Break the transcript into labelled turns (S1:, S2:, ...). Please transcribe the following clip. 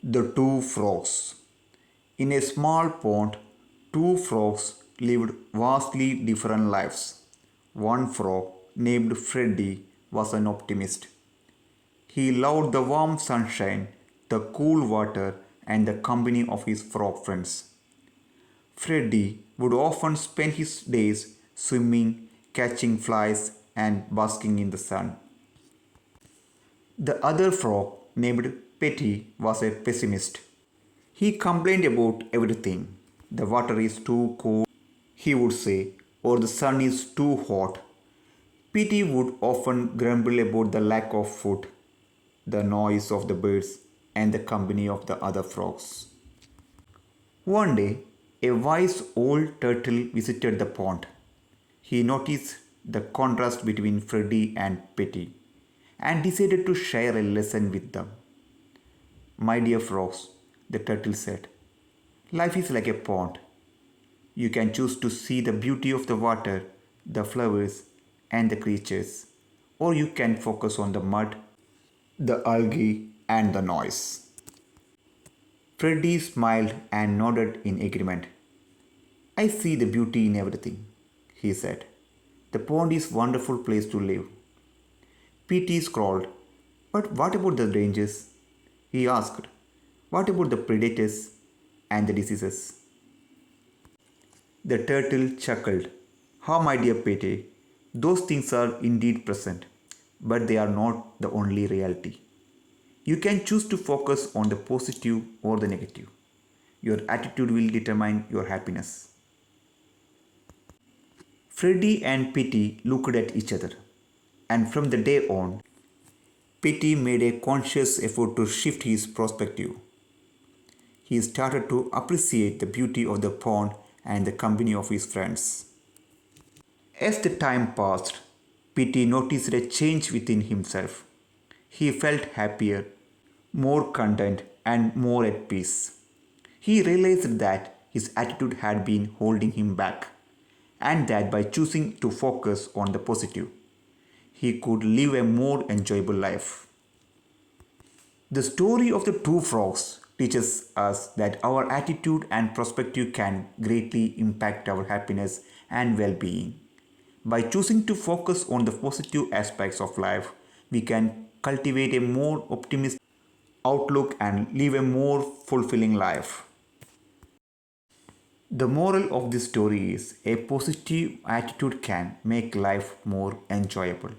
S1: The Two Frogs. In a small pond, two frogs lived vastly different lives. One frog, named Freddy, was an optimist. He loved the warm sunshine, the cool water, and the company of his frog friends. Freddy would often spend his days swimming, catching flies, and basking in the sun. The other frog, named Petty, was a pessimist. He complained about everything. The water is too cold, he would say, or the sun is too hot. Petty would often grumble about the lack of food, the noise of the birds, and the company of the other frogs. One day, a wise old turtle visited the pond. He noticed the contrast between Freddy and Petty and decided to share a lesson with them. My dear frogs, the turtle said, life is like a pond. You can choose to see the beauty of the water, the flowers, and the creatures, or you can focus on the mud, the algae, and the noise. Freddy smiled and nodded in agreement. I see the beauty in everything, he said. The pond is a wonderful place to live. Petey scrawled, but what about the dangers? He asked, what about the predators and the diseases? The turtle chuckled. How, my dear Petey, those things are indeed present, but they are not the only reality. You can choose to focus on the positive or the negative. Your attitude will determine your happiness. Freddy and Petey looked at each other, and from the day on, Petey made a conscious effort to shift his perspective. He started to appreciate the beauty of the pond and the company of his friends. As the time passed, Petey noticed a change within himself. He felt happier, more content, and more at peace. He realized that his attitude had been holding him back, and that by choosing to focus on the positive, he could live a more enjoyable life. The story of the two frogs teaches us that our attitude and perspective can greatly impact our happiness and well being. By choosing to focus on the positive aspects of life, we can cultivate a more optimistic outlook and live a more fulfilling life. The moral of this story is a positive attitude can make life more enjoyable.